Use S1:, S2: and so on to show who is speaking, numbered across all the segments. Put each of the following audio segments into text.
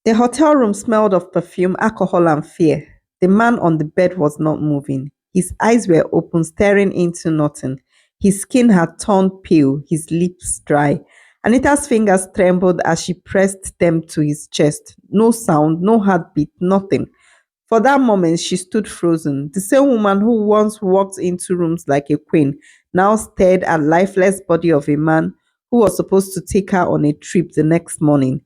S1: The hotel room smelled of perfume, alcohol, and fear. The man on the bed was not moving. His eyes were open, staring into nothing. His skin had turned pale, his lips dry. Anita's fingers trembled as she pressed them to his chest. No sound, no heartbeat, nothing. For that moment, she stood frozen. The same woman who once walked into rooms like a queen now stared at the lifeless body of a man who was supposed to take her on a trip the next morning.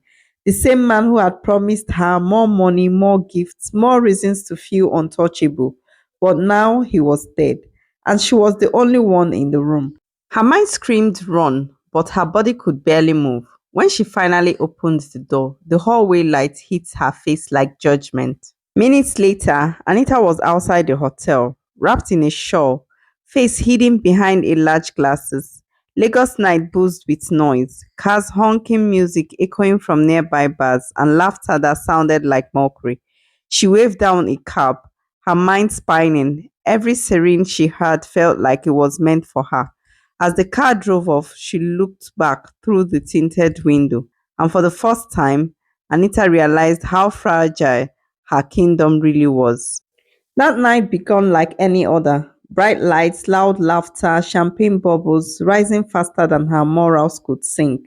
S1: The same man who had promised her more money, more gifts, more reasons to feel untouchable. But now he was dead, and she was the only one in the room. Her mind screamed run, but her body could barely move. When she finally opened the door, the hallway light hit her face like judgment. Minutes later, Anita was outside the hotel, wrapped in a shawl, face hidden behind a large glasses. Lagos night buzzed with noise, cars honking, music echoing from nearby bars, and laughter that sounded like mockery. She waved down a cab, her mind spinning. Every serene she heard felt like it was meant for her. As the car drove off, she looked back through the tinted window, and for the first time, Anita realized how fragile her kingdom really was. That night began like any other. Bright lights, loud laughter, champagne bubbles rising faster than her morals could sink.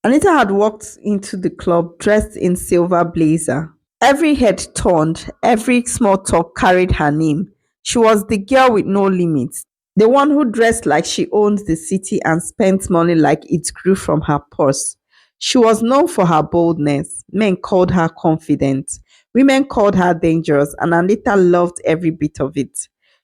S1: Anita had walked into the club dressed in silver blazer. Every head turned, every small talk carried her name. She was the girl with no limits, the one who dressed like she owned the city and spent money like it grew from her purse. She was known for her boldness. Men called her confident. Women called her dangerous, and Anita loved every bit of it.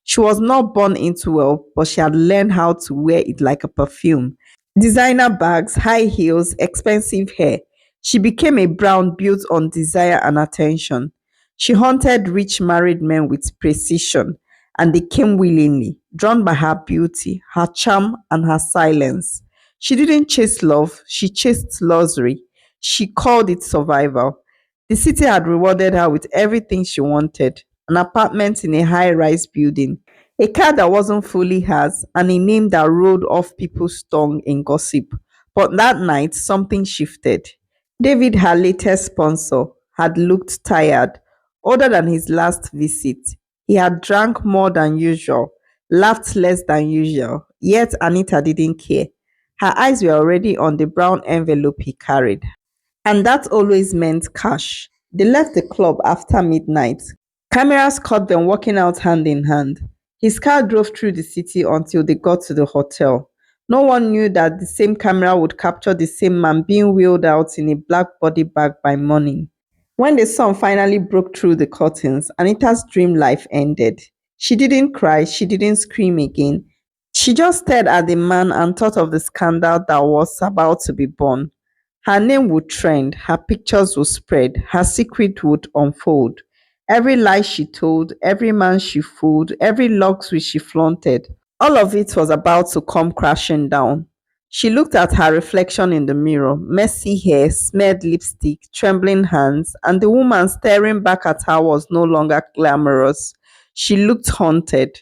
S1: She was not born into wealth, but she had learned how to wear it like a perfume. Designer bags, high heels, expensive hair. She became a brown built on desire and attention. She hunted rich married men with precision, and they came willingly, drawn by her beauty, her charm, and her silence. She didn't chase love, she chased luxury. She called it survival. The city had rewarded her with everything she wanted: an apartment in a high rise building, a car that wasn't fully hers, and a name that rolled off people's tongue in gossip. But that night, something shifted. David, her latest sponsor, had looked tired, older than his last visit. He had drank more than usual, laughed less than usual, yet Anita didn't care. Her eyes were already on the brown envelope he carried. And that always meant cash. They left the club after midnight. Cameras caught them walking out hand in hand. His car drove through the city until they got to the hotel. No one knew that the same camera would capture the same man being wheeled out in a black body bag by morning. When the sun finally broke through the curtains, Anita's dream life ended. She didn't cry, she didn't scream again. She just stared at the man and thought of the scandal that was about to be born. Her name would trend, her pictures would spread, her secret would unfold. Every lie she told, every man she fooled, every luxury she flaunted, all of it was about to come crashing down. She looked at her reflection in the mirror: messy hair, smeared lipstick, trembling hands, and the woman staring back at her was no longer glamorous. She looked haunted.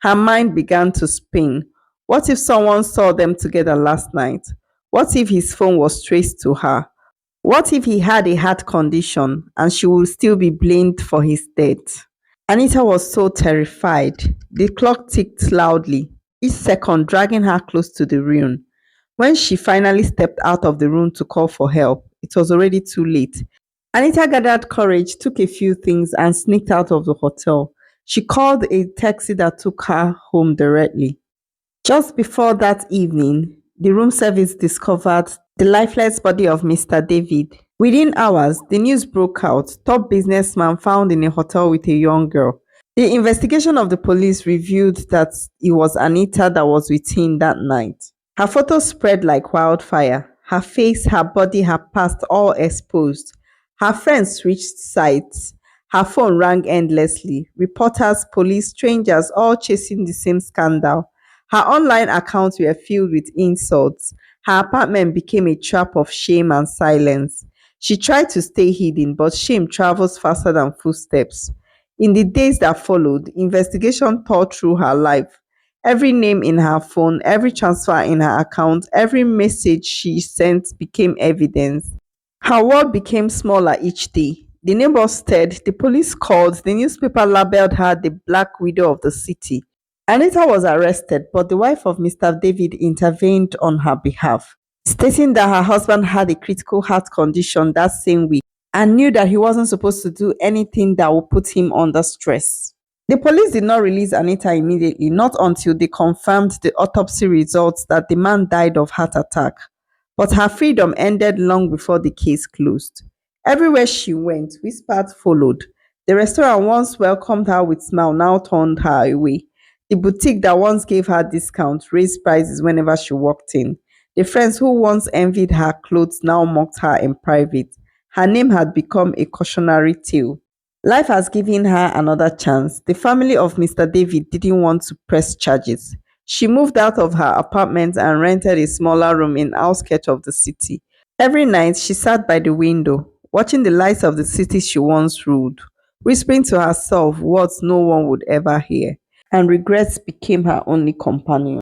S1: Her mind began to spin. What if someone saw them together last night? What if his phone was traced to her? What if he had a heart condition and she would still be blamed for his death? Anita was so terrified. The clock ticked loudly, each second dragging her close to the ruin. When she finally stepped out of the room to call for help, it was already too late. Anita gathered courage, took a few things, and sneaked out of the hotel. She called a taxi that took her home directly. Just before that evening, the room service discovered the lifeless body of Mr. David. Within hours, the news broke out: top businessman found in a hotel with a young girl. The investigation of the police revealed that it was Anita that was with him that night. Her photos spread like wildfire. Her face, her body, her past all exposed. Her friends switched sides. Her phone rang endlessly. Reporters, police, strangers, all chasing the same scandal. Her online accounts were filled with insults. Her apartment became a trap of shame and silence. She tried to stay hidden, but shame travels faster than footsteps. In the days that followed, investigation tore through her life. Every name in her phone, every transfer in her account, every message she sent became evidence. Her world became smaller each day. The neighbors stared, the police called, the newspaper labeled her the Black Widow of the city. Anita was arrested, but the wife of Mr. David intervened on her behalf, stating that her husband had a critical heart condition that same week and knew that he wasn't supposed to do anything that would put him under stress. The police did not release Anita immediately, not until they confirmed the autopsy results that the man died of heart attack. But her freedom ended long before the case closed. Everywhere she went, whispers followed. The restaurant once welcomed her with smile now turned her away. The boutique that once gave her discounts raised prices whenever she walked in. The friends who once envied her clothes now mocked her in private. Her name had become a cautionary tale. Life has given her another chance. The family of Mr. David didn't want to press charges. She moved out of her apartment and rented a smaller room in outskirts of the city. Every night she sat by the window, watching the lights of the city she once ruled, whispering to herself words no one would ever hear, and regrets became her only companion.